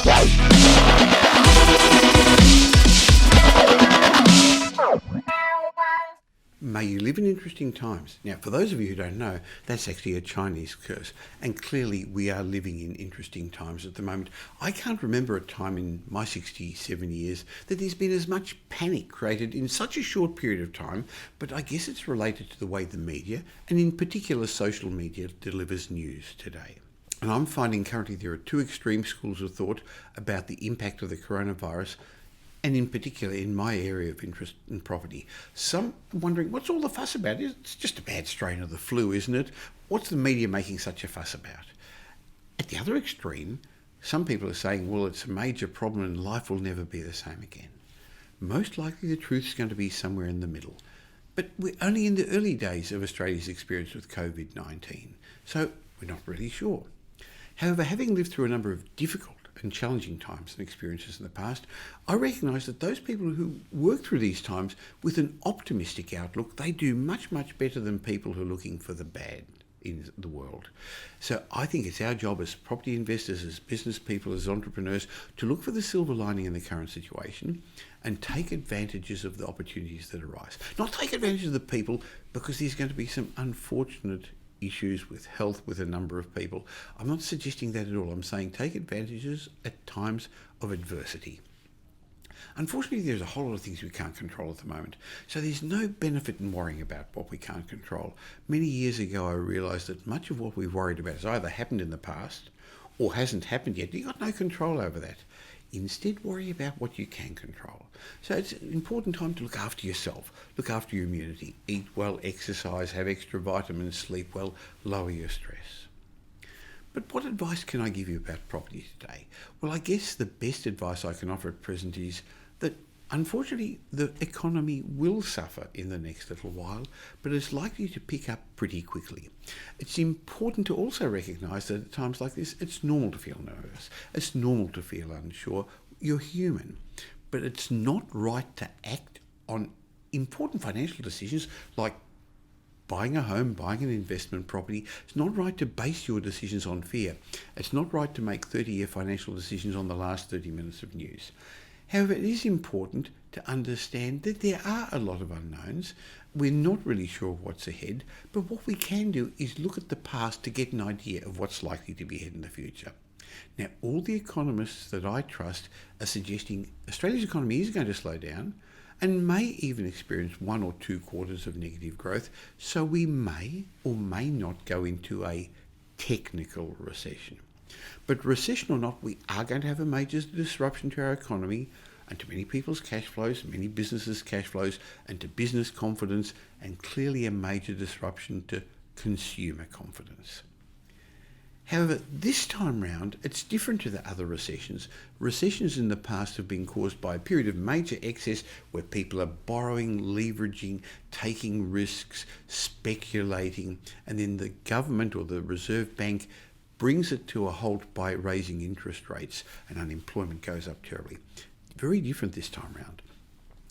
May you live in interesting times. Now, for those of you who don't know, that's actually a Chinese curse. And clearly, we are living in interesting times at the moment. I can't remember a time in my 67 years that there's been as much panic created in such a short period of time, but I guess it's related to the way the media, and in particular social media, delivers news today. And I'm finding currently there are two extreme schools of thought about the impact of the coronavirus, and in particular in my area of interest in property. Some are wondering, what's all the fuss about? It's just a bad strain of the flu, isn't it? What's the media making such a fuss about? At the other extreme, some people are saying, well, it's a major problem and life will never be the same again. Most likely the truth's going to be somewhere in the middle. But we're only in the early days of Australia's experience with COVID-19, so we're not really sure. However, having lived through a number of difficult and challenging times and experiences in the past, I recognise that those people who work through these times with an optimistic outlook, they do much, much better than people who are looking for the bad in the world. So I think it's our job as property investors, as business people, as entrepreneurs, to look for the silver lining in the current situation and take advantages of the opportunities that arise. Not take advantage of the people, because there's going to be some unfortunate issues with health with a number of people. I'm not suggesting that at all. I'm saying take advantages at times of adversity. Unfortunately, there's a whole lot of things we can't control at the moment. So there's no benefit in worrying about what we can't control. Many years ago, I realised that much of what we've worried about has either happened in the past or hasn't happened yet. You've got no control over that. Instead, worry about what you can control. So it's an important time to look after yourself, look after your immunity, eat well, exercise, have extra vitamins, sleep well, lower your stress. But what advice can I give you about property today? Well, I guess the best advice I can offer at present is that unfortunately the economy will suffer in the next little while, but it's likely to pick up pretty quickly. It's important to also recognise that at times like this, it's normal to feel nervous. It's normal to feel unsure. You're human. But it's not right to act on important financial decisions like buying a home, buying an investment property. It's not right to base your decisions on fear. It's not right to make 30-year financial decisions on the last 30 minutes of news. However, it is important to understand that there are a lot of unknowns. We're not really sure what's ahead, but what we can do is look at the past to get an idea of what's likely to be ahead in the future. Now, all the economists that I trust are suggesting Australia's economy is going to slow down and may even experience 1 or 2 quarters of negative growth, so we may or may not go into a technical recession. But recession or not, we are going to have a major disruption to our economy and to many people's cash flows, many businesses' cash flows, and to business confidence, and clearly a major disruption to consumer confidence. However, this time round, it's different to the other recessions. Recessions in the past have been caused by a period of major excess where people are borrowing, leveraging, taking risks, speculating, and then the government or the Reserve Bank brings it to a halt by raising interest rates, and unemployment goes up terribly. Very different this time round.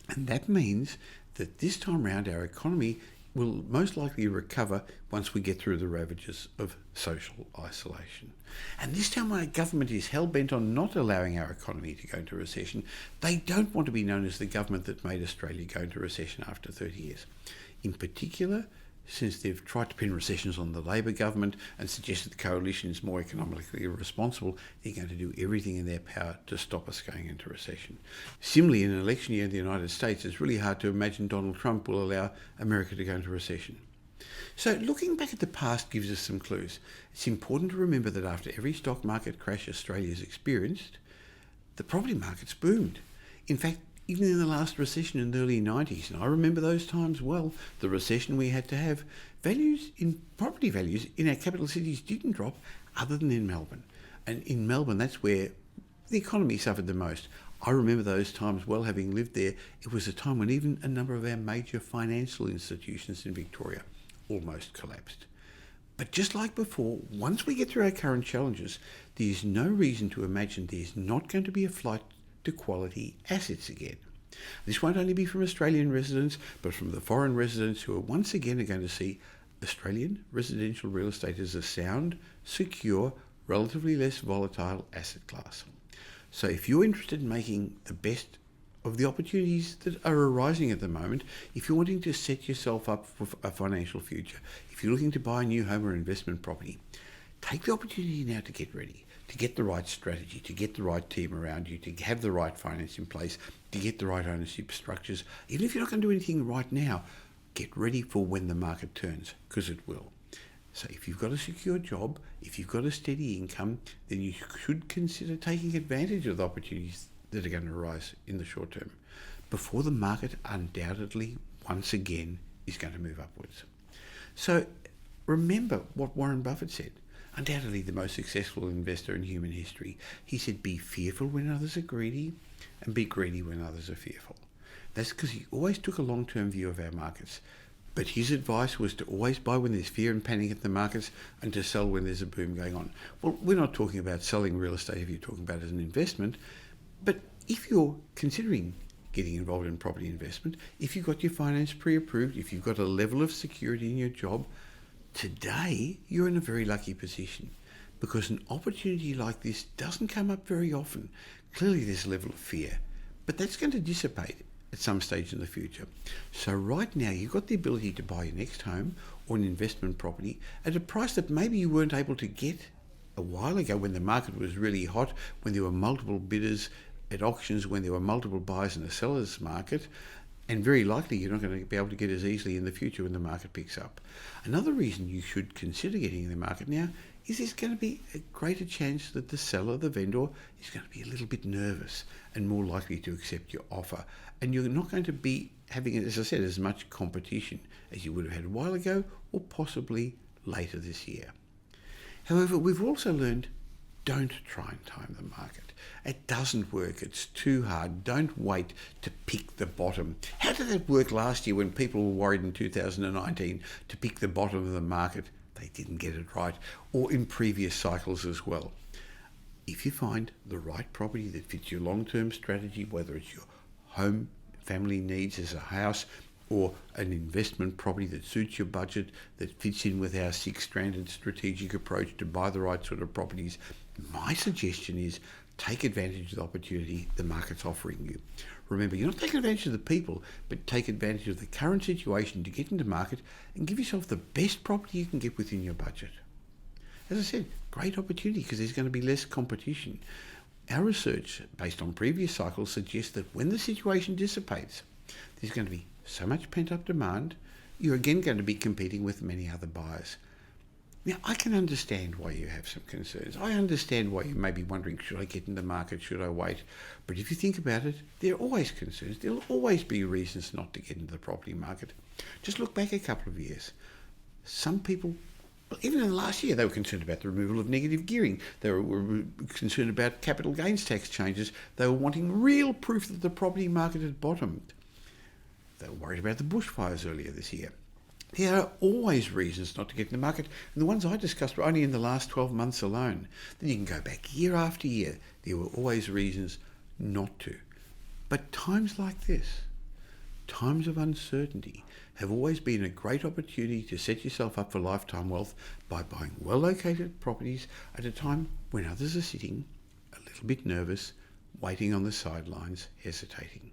And that means that this time round our economy will most likely recover once we get through the ravages of social isolation. And this time our government is hell-bent on not allowing our economy to go into recession. They don't want to be known as the government that made Australia go into recession after 30 years. In particular, since they've tried to pin recessions on the Labor government and suggested the coalition is more economically responsible, they're going to do everything in their power to stop us going into recession. Similarly, in an election year in the United States, it's really hard to imagine Donald Trump will allow America to go into recession. So looking back at the past gives us some clues. It's important to remember that after every stock market crash Australia's experienced, the property markets boomed. In fact, even in the last recession in the early 90s, and I remember those times well, the recession we had to have, property values in our capital cities didn't drop other than in Melbourne. And in Melbourne, that's where the economy suffered the most. I remember those times well, having lived there. It was a time when even a number of our major financial institutions in Victoria almost collapsed. But just like before, once we get through our current challenges, there's no reason to imagine there's not going to be a flight to quality assets again. This won't only be from Australian residents, but from the foreign residents who are once again going to see Australian residential real estate as a sound, secure, relatively less volatile asset class. So if you're interested in making the best of the opportunities that are arising at the moment, if you're wanting to set yourself up for a financial future, if you're looking to buy a new home or investment property, take the opportunity now to get ready, to get the right strategy, to get the right team around you, to have the right finance in place, to get the right ownership structures. Even if you're not going to do anything right now, get ready for when the market turns, because it will. So if you've got a secure job, if you've got a steady income, then you should consider taking advantage of the opportunities that are going to arise in the short term before the market undoubtedly once again is going to move upwards. So remember what Warren Buffett said, undoubtedly the most successful investor in human history. He said, be fearful when others are greedy and be greedy when others are fearful. That's because he always took a long-term view of our markets. But his advice was to always buy when there's fear and panic at the markets and to sell when there's a boom going on. Well, we're not talking about selling real estate if you're talking about it as an investment, but if you're considering getting involved in property investment, if you've got your finance pre-approved, if you've got a level of security in your job, today you're in a very lucky position because an opportunity like this doesn't come up very often. Clearly there's a level of fear, but that's going to dissipate at some stage in the future. So right now you've got the ability to buy your next home or an investment property at a price that maybe you weren't able to get a while ago when the market was really hot, when there were multiple bidders at auctions, when there were multiple buyers in the seller's market, and very likely you're not going to be able to get as easily in the future when the market picks up. Another reason you should consider getting in the market now is there's going to be a greater chance that the seller, the vendor, is going to be a little bit nervous and more likely to accept your offer. And you're not going to be having, as I said, as much competition as you would have had a while ago or possibly later this year. However, we've also learned, don't try and time the market. It doesn't work. It's too hard. Don't wait to pick the bottom. How did that work last year when people were worried in 2019 to pick the bottom of the market? They didn't get it right. Or in previous cycles as well. If you find the right property that fits your long-term strategy, whether it's your home, family needs as a house, or an investment property that suits your budget, that fits in with our six-stranded strategic approach to buy the right sort of properties, my suggestion is take advantage of the opportunity the market's offering you. Remember, you're not taking advantage of the people, but take advantage of the current situation to get into market and give yourself the best property you can get within your budget. As I said, great opportunity because there's going to be less competition. Our research, based on previous cycles, suggests that when the situation dissipates, there's going to be so much pent-up demand, you're again going to be competing with many other buyers. Now, I can understand why you have some concerns. I understand why you may be wondering, should I get in the market, should I wait? But if you think about it, there are always concerns. There'll always be reasons not to get into the property market. Just look back a couple of years. Some people, even in the last year, they were concerned about the removal of negative gearing. They were concerned about capital gains tax changes. They were wanting real proof that the property market had bottomed. They were worried about the bushfires earlier this year. There are always reasons not to get in the market, and the ones I discussed were only in the last 12 months alone. Then you can go back year after year. There were always reasons not to. But times like this, times of uncertainty, have always been a great opportunity to set yourself up for lifetime wealth by buying well-located properties at a time when others are sitting a little bit nervous, waiting on the sidelines, hesitating.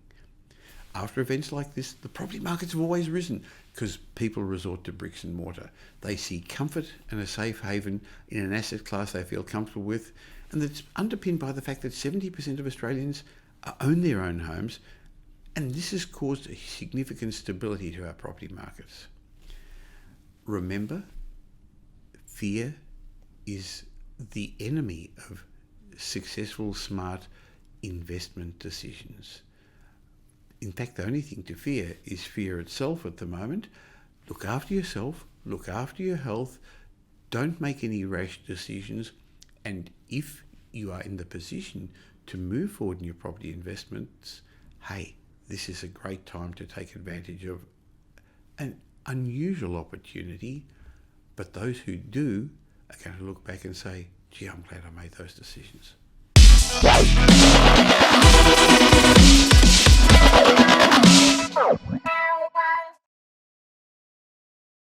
After events like this, the property markets have always risen because people resort to bricks and mortar. They see comfort and a safe haven in an asset class they feel comfortable with, and that's underpinned by the fact that 70% of Australians own their own homes, and this has caused a significant stability to our property markets. Remember, fear is the enemy of successful, smart investment decisions. In fact, the only thing to fear is fear itself at the moment. Look after yourself, look after your health, don't make any rash decisions, and if you are in the position to move forward in your property investments, hey, this is a great time to take advantage of an unusual opportunity, but those who do are going to look back and say, gee, I'm glad I made those decisions.